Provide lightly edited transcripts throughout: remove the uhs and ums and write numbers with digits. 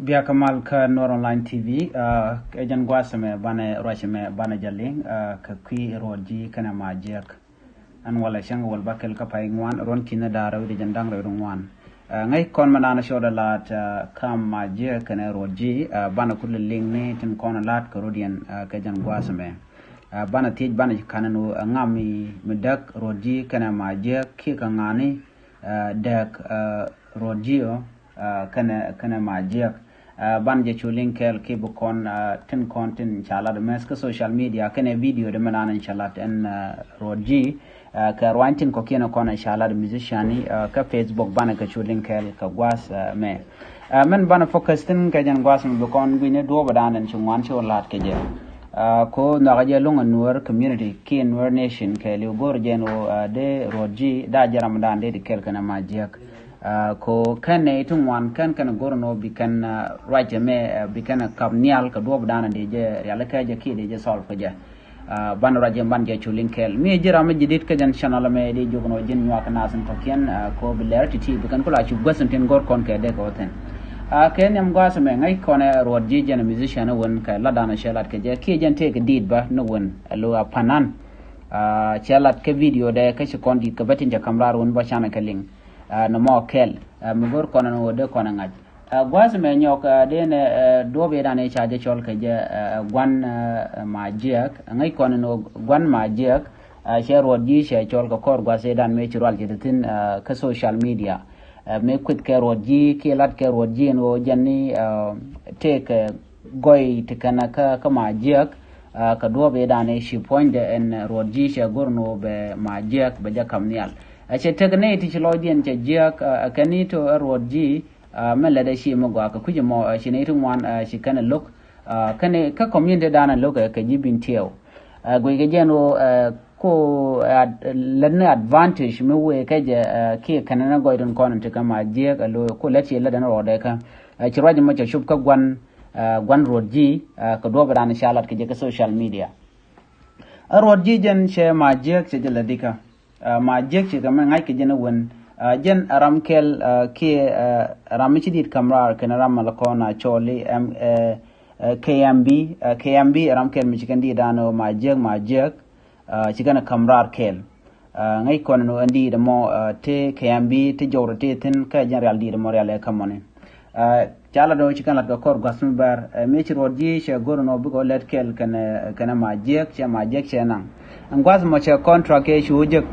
Bia Kamal ka Nuer Online TV ejan gwasame bana rocheme bana jaling ka kui roji kana Majiek an wala shang wal bakel ka pai ngwan ron kina dara wi jandang ro ngwan ngai kon manana shoda lat kam Majiek kana roji bana kul ling ne tin kon lat ka rodian ka jan gwasame bana tej bana kananu ngami medak roji kana Majiek ki ka ngani dak rojio kana Majiek banje chulin kel ke bukon tin content chala de mes ka social media kana video de manana inshallah en roji ka rantin ko kena kona inshallah de musician ka Facebook bana ka chulin kel ka gwas me men bana focus tin ka jan gwas me bukon gwine do badanan chungwan cholat ke je ko na ga je lunga nuer community ki nuer nation ke le gor jeno de roji da jaram dan de kel kana Majiek ko kane tun wan kan gorno bikan right me bikan kamnial ka do dana de je yalla ka je ki de je sol ko je ban raje ban je chulin kel mi jira ma jidit ka jan channel me de jogno jin nyaka nasan to ken ko Lääri ti bikan ko la chu gasan ten gor kon ke de ko ten ken yam gas me ngai kone road ji jen musician won ka la dana shelat ke je ki jen te ke did ba no won alo panan shelat ke video de ka shi kon dit ka batin ja kamrar won ba chana kaling no mo kel mugor kono no de kono ngaj gwas me nyok de ne do be dane chaje chol ke je gwan Majiek ngai kono no gwan Majiek she roji she chol ko kor gwas dan me chirwal je tin ka social media me kwit ke roji ke lat ke roji no janni take goy tikana ka Majiek ka do be dane shi point en roji she gorno be Majiek be ja kamnial ache tegne ti chilodien che jiak kanito roji mele da shi mo ga ka kuje mo shi ne tun wan shi kana look kane ka community dana look ka jibin tiyo go ge jeno ko ladna advantage me we ka je ke kana na go don kono te ka Majiek alo ko lati ladan rode ka chirwaji mo che shub ka gwan roji ka do ba dana shalat ke je ka social media roji jen she Majiek che ladika Majiek ci gamen ngai ke jena won jen aramkel ke ramichi dit kamrar ke ram malakona choli KMB aramkel mi chikandi dano Majiek ci gana kamrar kel ngai kon no andi de mo te KMB te jawrate tin ka general di de mo real kamone chala do ci kanat ko kor gasmi bar mi ci rodji she gorno bu ko let kel kana Majiek che nan ngwas mo che contract ke shujek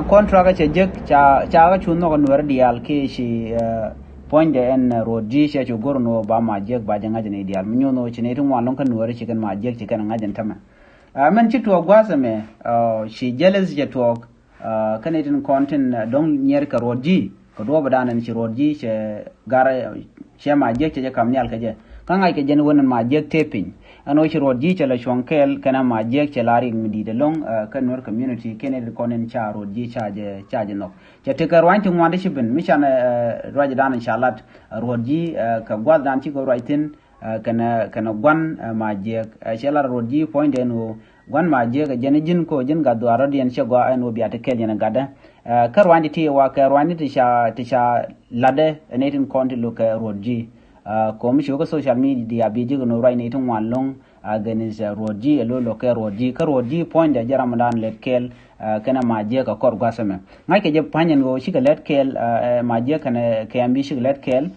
contract che jek cha ga chuno ko nuer dial ke shi point en rodji she chu gorno ba Majiek ba janga jene dial mi nyono che ne tun walon kan nuer che kan Majiek che kan ngajen tama men ci to gwasa me shi jealous je to kanadin content don nyer ka rodji ko do badanan ci rodji che gara che Majiek che kamnyal ka je kan ai ke jen wonan Majiek tepin ano ci rodji che la shonkel kana Majiek che Lääri midi de long kan nuer community kene konen cha rodji chaje no che te kar wanti mwande ci ben mi chana raja dan inshallah rodji ka gwal dan ci go writing kana gwan Majiek che la rodji point eno gwan Majiek jene jin ko jin ga do aradian che go eno biata kel jena gada kar wandi ti wa kar wandi ti sha lade netin konti lo ka rodji ko mi shoga social media bi jigo no right ne tun wallon against roji lo ka roji point da jaram dan let kel kana Majiek ka kor gwasame ngai ke je panyen go shi ka let kel Majiek kana KMB shi let kel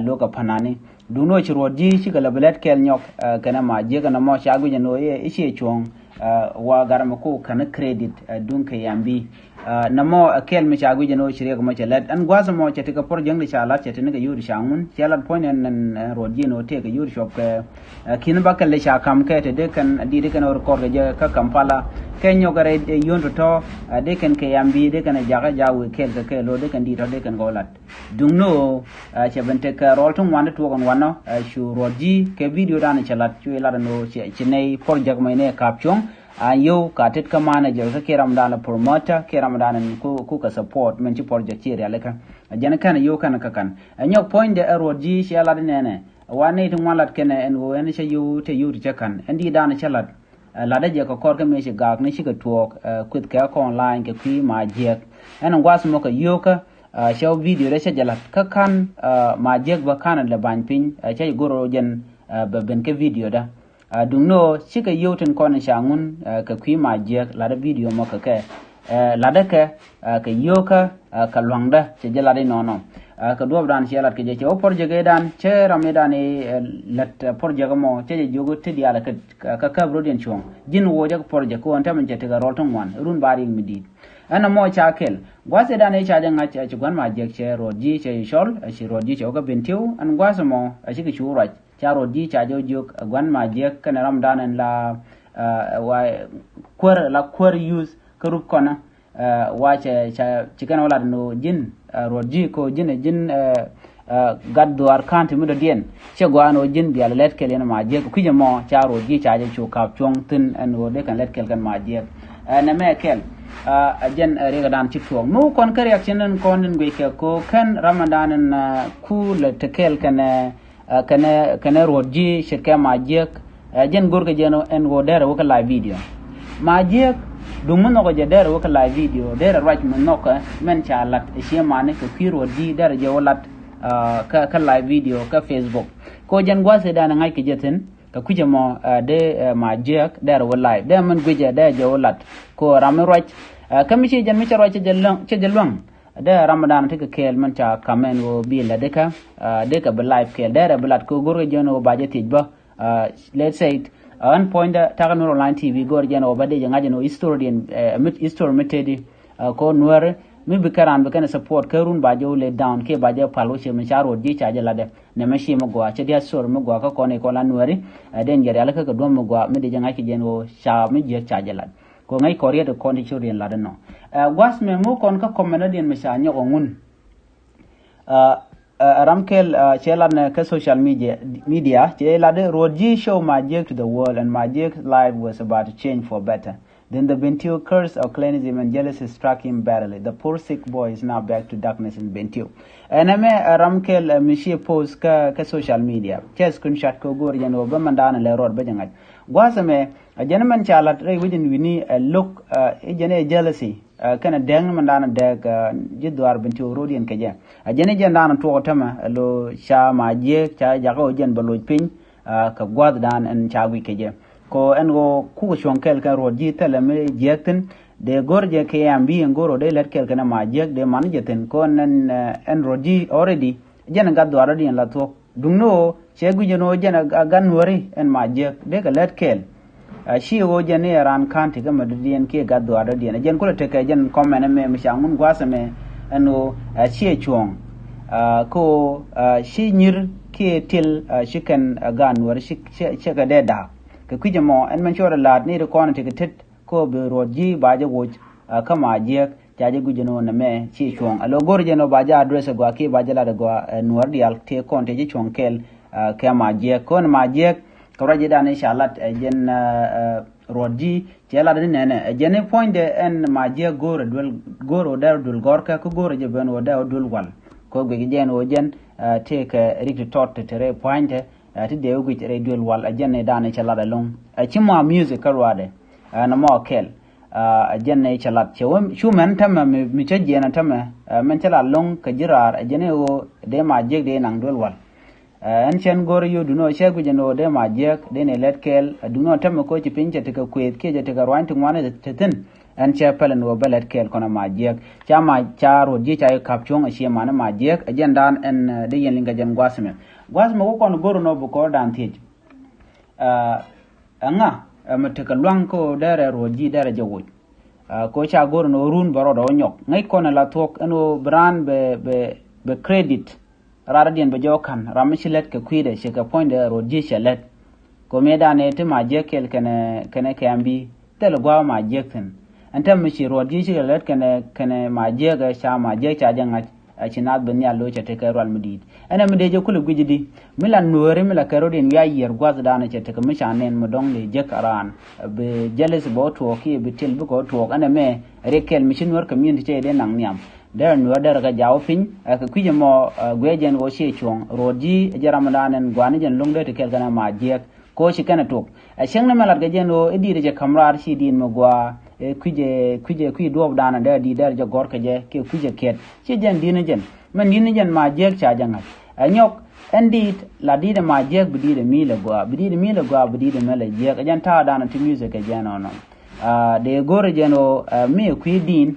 lo ka panani duno ci roji shi ka let kel nyok kana Majiek na mo shagu je no ye shi chong wa garama ko kana credit dun KMB namo kel mi chagu jeno shire ko mache lad an gwaza mo chete ka por jang cha lat chete ne ga yuri shangun chalat point en roji no te ga yuri shop ka kin ba kale sha kam ka te de kan di de kan or ko ga ka Kampala kenyo gare yonto to de kan KMB de kan jaga jawu kel ka kelo de kan di to de kan golat dungno che bente ka rol tung wanda to kan wano shu roji ke video dan chalat chu ila no che nei por jag mai ne kapchong yo ka tet ka manager ka keram dana promoter keram dana ku ka support men ci project ci real ka jana kan yo kan ka kan nyok point de roji shi ala de nene wane tun walat kene en wo en she yo te yo te kan endi dana chalat la de je ko kor ka me shi gak ne shi ka tuok kwit ka ko online ke ki Majiek en ngwas mo ka yo ka show video de jalat ka kan Majiek ba kan le ban pin che goro jen ba ben ke video da dungno chika yoten kon shangun ka kwi Majiek la da video mo ka ke la da ka yoka ka lwangda che jalade nono ka duob dan shelat ke je o porjege dan che ramedan lat porjege mo che jogo tedi ala ka kabro den chong jin wo je porje ko anta men je te garol ton wan run bari midid ana mo chakel gwase dan e chaje ngacha che gwan Majiek che roji che shol che roji che ga bentiu an gwase mo a chi ki uraj cha roji cha jog gwan Majiek kana ramdan en la wa kwar use karup kona wache chicken wala no jin roji ko jin gaddo arkanti mudo dien che gwano jin bial let kelen Majiek kuje mo cha roji cha je chu kap chong tin an wo de kan let kel kan Majiek na me kel jen rega dan chitwo no kon ka reaction en kon ngwe ke ko kan ramadan na ku le tekel kana roji shirka Majiek jen gorga jeno en wo dere wo ka live video Majiek dumun no je der wo ka live video der right mun no ka men cha lat she mane ka kiro di der je wolat ka live video ka Facebook ko jan gwase dana ngai ke jeten ka kuje mo de Majiek der wo live de man guje de je wolat ko ram right ka mi che jan mi cha right che jelong de ramadan te ka kel man cha kamen wo bi la de ka be live kel der belat ko goro jono ba je tijba let's say on point tagan online TV gor jeno bade janga jeno historian history metedi ko nuer mi bikaran be kana support karun ba jo le down ke ba je palo che macharo di chaje la de ne mashi mo gwa che dia sor mo gwa ko ne ko la nueri den jere ala ka do mo gwa mi de janga ki jeno sha mi je chaje la ko ngai korea de condition la de no was me mo kon ka komena den mesha nyo ngun Ramkel chelan ka social media chelade roji show Majiek to the world, and Majiek's life was about to change for better. Then the Bentiu curse of clanism and jealousy struck him badly. The poor sick boy is now back to darkness in Bentiu. And Ramkel mishi post ka social media. Che screenshot ko gor jano ba mandana le road ba jangat. Gwasame a gentleman chalat ray within we need a look jene jealousy kana deng mandana deg jidwar Bentiu rodian keje. A jene jandana to tama lo sha Majiek cha jago jen balo pin ka gwad dan en chawi keje. Ko en go ku shonkel ka roji tele me jekten de gorje ke ambi ngoro de let kel kana Majiek de man jeten ko en roji already jen gaddo already en la to dungno chegu jeno jen gan wori en Majiek de ka let kel shi wo jene ran kanti ga madien ke gaddo already en jen ko te ka jen comment me mishangun gwasame eno shi chuong ko shi nyir ke til shikan gan wori shi ga de da ka kuje mo en man chora lad ni ko na tet ko be roji baje woj ka Majiek jaje gujeno na me chi chong alo gorje no baje address gwa ke baje la gwa nuar dial te konte ji chong kel ka Majiek kon Majiek ko raje dan inshallah jen roji jela de nene jene point de en Majiek goro dar dul gorka ko goro je ben o da dul wal ko be jen o jen te ka rik tot te point ti de ugi radio wal ajenne dane chala long chima music karwade na mo kel ajenne chala chewum shuman tama mi chaje na tama men chala long ka jirar ajenne o de Majiek de nang dol wal en chen gor yu duno shegu jeno de Majiek de ne let kel duno tama ko ci pinche te ka kwet ke je te ka rwanti ngwane teten en che pelen wo belet kel kona Majiek chama charo ji cha kapchong a shema na Majiek ajendan en de yen linga jen gwasme ko kon goro no bu ko dan tej anga mataka lwang ko dere roji dere jawoj ko cha goro no run baro do nyok ngai kon la tok eno brand be credit radien be jokan ramishilet ke kwide she ka point de roji shelet ko medane te Majiek kel kene kambi tel gwa Majiek ten antem mi roji shelet kene Majiek ga sha Majiek cha jangat achinat ben ya lo chete ka ral mudid ana mi deje kulu gujidi milan nuere mila karodin ya yer gwaz dana chete ka mishanen modong le je karan be jealous bo to ki be tel bu ko to ana me rekel mishin wor community che de nang niam der nuer der ga jaw pin ka kuje mo gwejen wo she chong roji je ramadanen gwani jen lungde te kel gana Majiek ko shi kana tok a shengna malat ga jen o edire je kamrar shi din mo gwa kuje duob dana da di dar ja gor ka je ke kuje ket che jan dina jen man dina jen Majiek cha jangat anyok endit la di de Majiek bidi de mile gwa bidi de mele je jan ta dana ti music ke jan ono de gore jeno mi din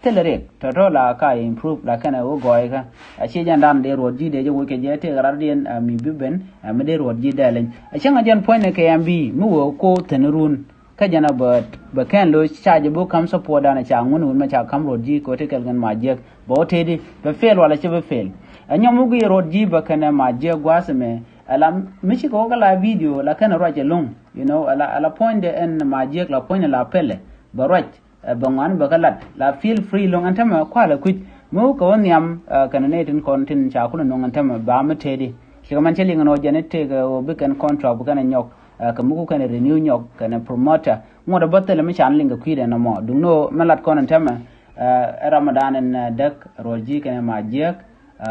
telere to la ka improve la kana wo goy ka che jan dan de ruot ji de je wo ke je te garar den mi biben me de ruot ji de len changa jan point ne ke ambi mu wo ko tenrun ka jana ba kan lo charge bo kam support dana cha ngun ma cha kam ruot ji ko te kel gan Majiek bo te di ba fail wala che ba fail anyam mu gi ruot ji ba kana Majiek gwasme alam michi ko la video la kana ruac long ala point de en Majiek la point la pele ba ruac ba ngwan ba kalat la feel free long antama kwala kuj mo ko nyam kana netin content cha kuno non antama ba matedi kiman cheli ngano janete go bikan contract bu kana nyok ka muku kana renew nyok kana promoter ngoda batale mi chan linga kwide na mo dungno malat kon antama ramadan en dak roji kana Majiek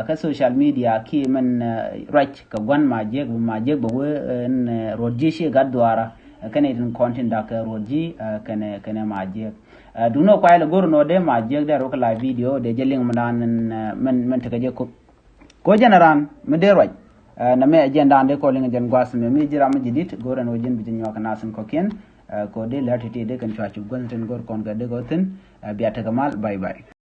ka social media ki man right ka gwan Majiek ba we roji shi gadwara kana din content da ka roji kana Majiek duno kwa ile goro no de Majiek da ro la video de jeling manan men ta je ko generan me de right na me agenda ande ko linga jen gwas me mi jira ma jidit goro no jen bitin yok nasin ko ken ko de latiti de kan chachu gwan ten gor kon ga de goten biata kamal bye bye